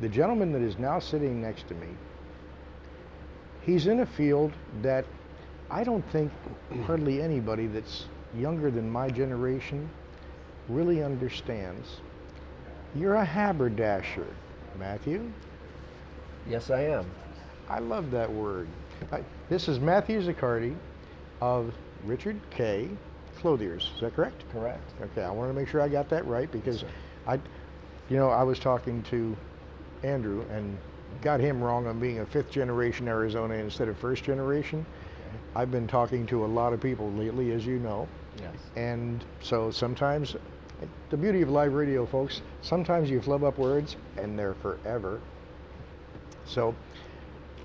The gentleman that is now sitting next to me, he's in a field that I don't think hardly anybody that's younger than my generation really understands. You're a haberdasher, Matthew. Yes, I am. I love that word. This is Matthew Zaccardi of Richard Kay Clothiers. Is that correct? Correct. Okay, I want to make sure I got that right because Yes, I was talking to Andrew and got him wrong on being a fifth generation Arizona instead of first generation. Okay. I've been talking to a lot of people lately, as you know. Yes. And so sometimes, the beauty of live radio, folks, sometimes you flub up words and they're forever. So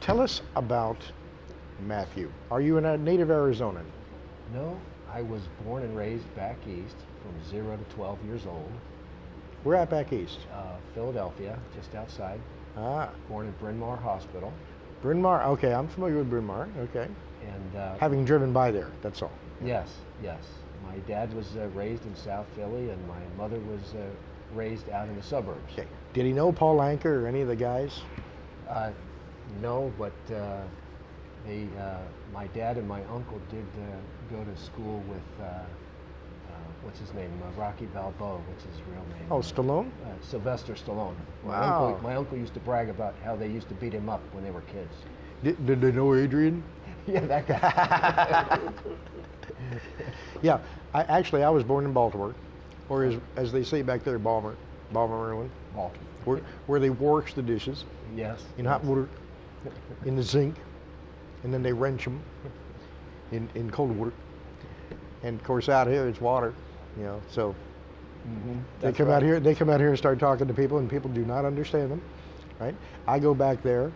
tell us about Matthew. Are you a native Arizonan? No, I was born and raised back east from 0 to 12 years old. We're at back east. Philadelphia, just outside. Ah, Born at Bryn Mawr Hospital. Bryn Mawr. Okay, I'm familiar with Bryn Mawr. Okay. And Having driven by there, that's all. yes, yes. My dad was raised in South Philly, and my mother was raised out in the suburbs. Okay. Did he know Paul Anker or any of the guys? No, but my dad and my uncle did go to school with what's his name, Rocky Balboa. What's his real name? Oh, Stallone? Sylvester Stallone. Wow. My uncle used to brag about how they used to beat him up when they were kids. Did they know Adrian? Yeah, that guy. Yeah, I was born in Baltimore, or as they say back there, Baltimore, Maryland, Baltimore. where they wash the dishes Yes. in hot water, in the zinc, and then they wrench them in cold water. And of course, out here it's water, So they come out here. They come out here and start talking to people, and people do not understand them, right? I go back there,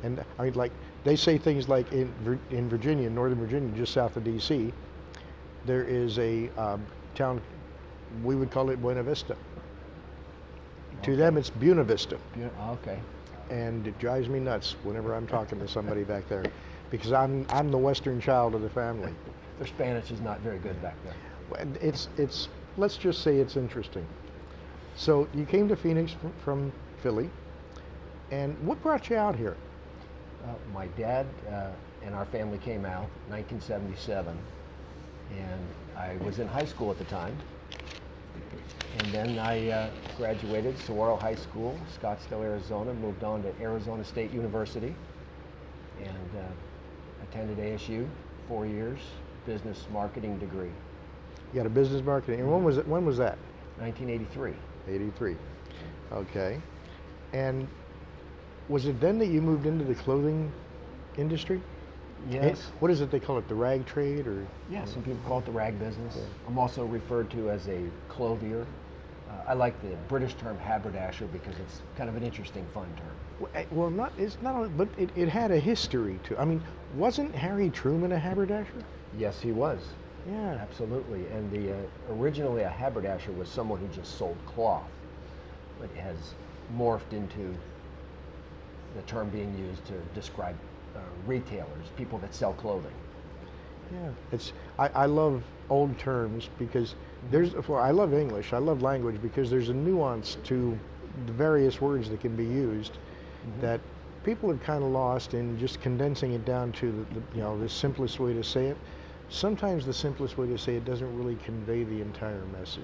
and I mean, like they say things like in Virginia, Northern Virginia, just south of D.C. There is a town, we would call it Buena Vista. Okay. To them, it's Buena Vista. Okay. And it drives me nuts whenever I'm talking to somebody back there, because I'm the Western child of the family. Their Spanish is not very good back there. It's let's just say it's interesting. So you came to Phoenix from Philly, and what brought you out here? My dad and our family came out in 1977, and I was in high school at the time. And then I graduated Saguaro High School, Scottsdale, Arizona, moved on to Arizona State University, and attended ASU, 4 years, business marketing degree. You got a business marketing, and when was it? When was that? 1983. 83. Okay. And was it then that you moved into the clothing industry? Yes. What is it they call it? The rag trade, or? Yeah, some people call it the rag business. Yeah. I'm also referred to as a clothier. I like the British term haberdasher because it's kind of an interesting, fun term. Well, it's not, but it had a history to. I mean, wasn't Harry Truman a haberdasher? Yes, he was. Yeah. Absolutely. And originally a haberdasher was someone who just sold cloth, but it has morphed into the term being used to describe retailers, people that sell clothing. Yeah, I love old terms because I love English, I love language because there's a nuance to the various words that can be used that people have kind of lost in just condensing it down to the simplest way to say it. Sometimes the simplest way to say it doesn't really convey the entire message.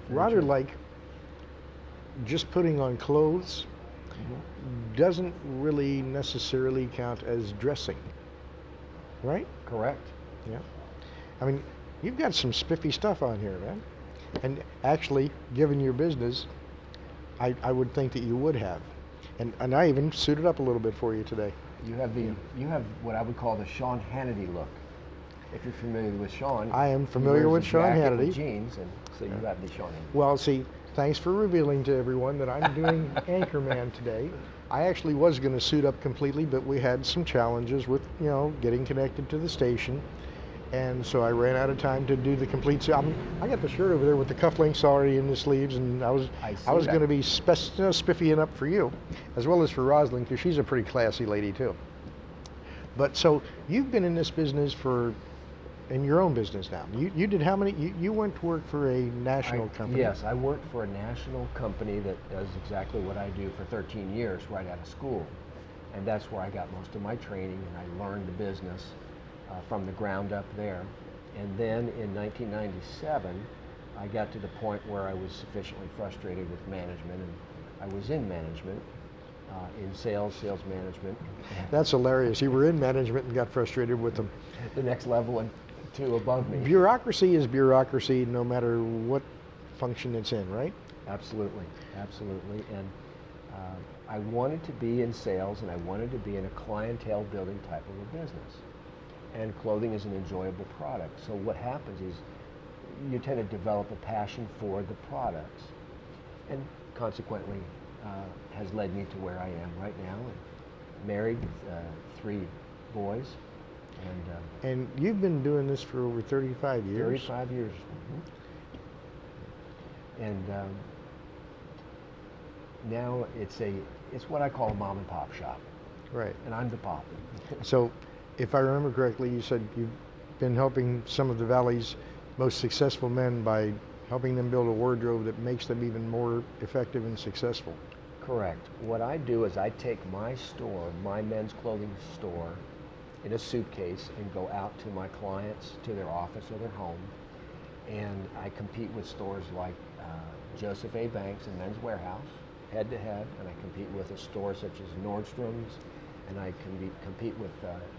Rather like just putting on clothes doesn't really necessarily count as dressing, right? Correct. Yeah. I mean, you've got some spiffy stuff on here, man. And actually, given your business, I would think that you would have. And I even suited up a little bit for you today. You have what I would call the Sean Hannity look. If you're familiar with Sean. I am familiar with Sean Hannity. With jeans, and so you have the Sean Hannity. Well, see, thanks for revealing to everyone that I'm doing Anchorman today. I actually was going to suit up completely, but we had some challenges with, getting connected to the station. And so I ran out of time to do the complete suit. I got the shirt over there with the cufflinks already in the sleeves, and I was going to be spiffying up for you, as well as for Rosalind, because she's a pretty classy lady too. But so you've been in this business for in your own business now. You did how many? You went to work for a national company. Yes, I worked for a national company that does exactly what I do for 13 years right out of school. And that's where I got most of my training, and I learned the business from the ground up there. And then in 1997, I got to the point where I was sufficiently frustrated with management, and I was in management, in sales management. That's hilarious. You were in management and got frustrated with them. The next level and two above me. Bureaucracy is bureaucracy no matter what function it's in, right? Absolutely, absolutely. And I wanted to be in sales, and I wanted to be in a clientele building type of a business. And clothing is an enjoyable product. So what happens is you tend to develop a passion for the products, and consequently has led me to where I am right now. And married with 3 boys. And you've been doing this for over 35 years? 35 years. Mm-hmm. And now it's what I call a mom and pop shop. Right. And I'm the pop. So, if I remember correctly, you said you've been helping some of the Valley's most successful men by helping them build a wardrobe that makes them even more effective and successful. Correct. What I do is I take my store, my men's clothing store, in a suitcase and go out to my clients, to their office or their home, and I compete with stores like Joseph A. Banks and Men's Warehouse, head to head, and I compete with a store such as Nordstrom's, and I compete with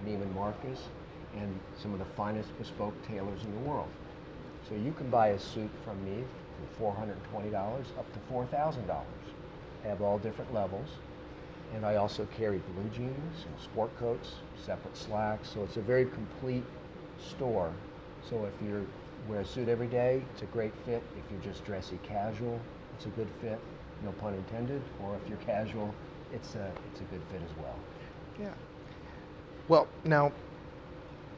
Neiman Marcus and some of the finest bespoke tailors in the world. So you can buy a suit from me for $420 up to $4,000. I have all different levels. And I also carry blue jeans and sport coats, separate slacks. So it's a very complete store. So if you wear a suit every day, it's a great fit. If you're just dressy casual, it's a good fit, no pun intended. Or if you're casual, it's a good fit as well. Yeah. Well, now,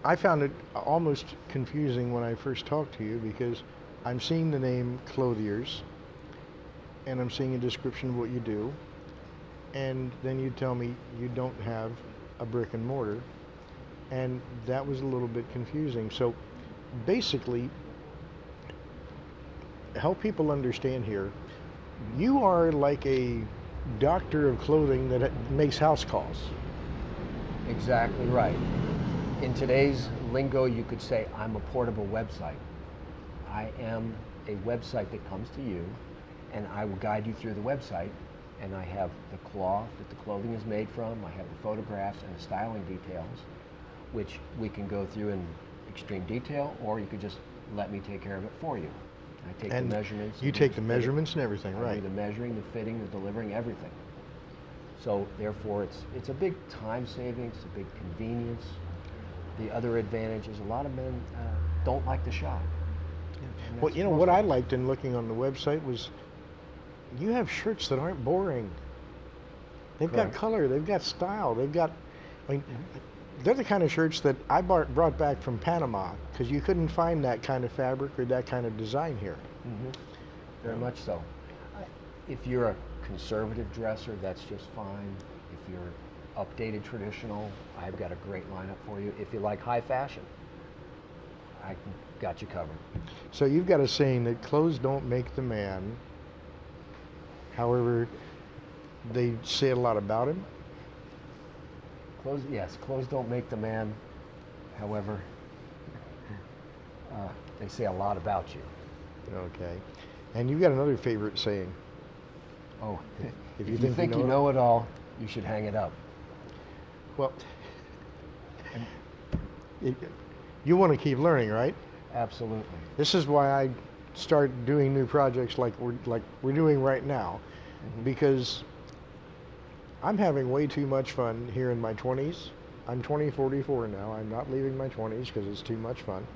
I found it almost confusing when I first talked to you because I'm seeing the name Clothiers, and I'm seeing a description of what you do, and then you tell me you don't have a brick and mortar, and that was a little bit confusing. So basically, help people understand here, you are like a doctor of clothing that makes house calls. Exactly right. In today's lingo, you could say I'm a portable website. I am a website that comes to you, and I will guide you through the website, and I have the cloth that the clothing is made from, I have the photographs and the styling details, which we can go through in extreme detail, or you could just let me take care of it for you. I take the measurements. You take the measurements and everything, right? I do the measuring, the fitting, the delivering, everything. So therefore, it's a big time saving, it's a big convenience. The other advantage is a lot of men don't like to shop. Well, you know, what I liked in looking on the website was you have shirts that aren't boring. They've got color, they've got style, they've got, I mean, they're the kind of shirts that I brought back from Panama because you couldn't find that kind of fabric or that kind of design here. Mm-hmm. Very much so. If you're a conservative dresser, that's just fine. If you're updated traditional, I've got a great lineup for you. If you like high fashion, I got you covered. So you've got a saying that clothes don't make the man. However, they say a lot about him. Clothes don't make the man. However, they say a lot about you. Okay. And you've got another favorite saying. Oh, if you think you know it all, you should hang it up. Well, you want to keep learning, right? Absolutely. This is why I start doing new projects like we're doing right now, because I'm having way too much fun here in my 20s. I'm 44 now. I'm not leaving my 20s because it's too much fun.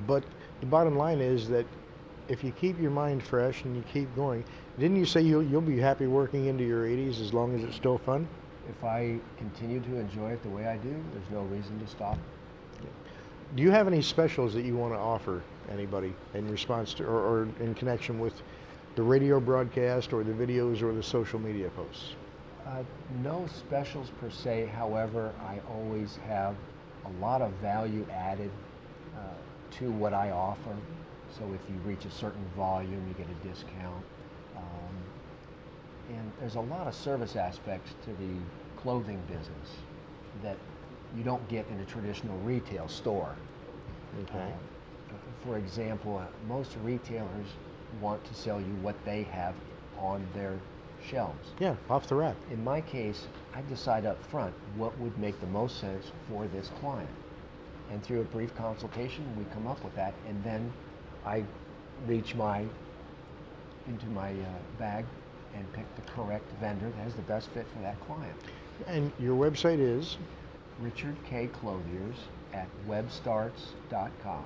But the bottom line is that if you keep your mind fresh and you keep going, didn't you say you'll be happy working into your 80s as long as it's still fun? If I continue to enjoy it the way I do, there's no reason to stop. Do you have any specials that you want to offer anybody in response to or in connection with the radio broadcast or the videos or the social media posts? No specials per se. However, I always have a lot of value added to what I offer. So if you reach a certain volume, you get a discount. And there's a lot of service aspects to the clothing business that you don't get in a traditional retail store. Okay. For example, most retailers want to sell you what they have on their shelves. Yeah, off the rack. In my case, I decide up front what would make the most sense for this client. And through a brief consultation, we come up with that, and then I reach into my bag and pick the correct vendor that has the best fit for that client. And your website is? Richard Kay Clothiers at webstarts.com.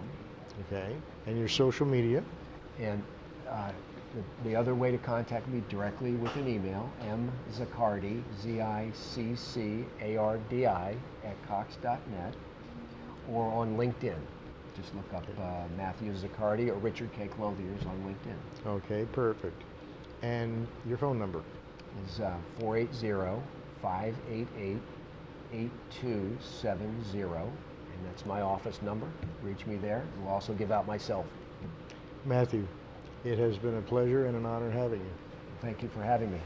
Okay. And your social media? And the other way to contact me directly with an email, mzaccardi, ZICCARDI @cox.net, or on LinkedIn. Just look up Matthew Zaccardi or Richard Kay Clothiers on LinkedIn. Okay, perfect. And your phone number? Is 480-588-8270, and that's my office number. Reach me there. We'll also give out my cell phone. Matthew, it has been a pleasure and an honor having you. Thank you for having me.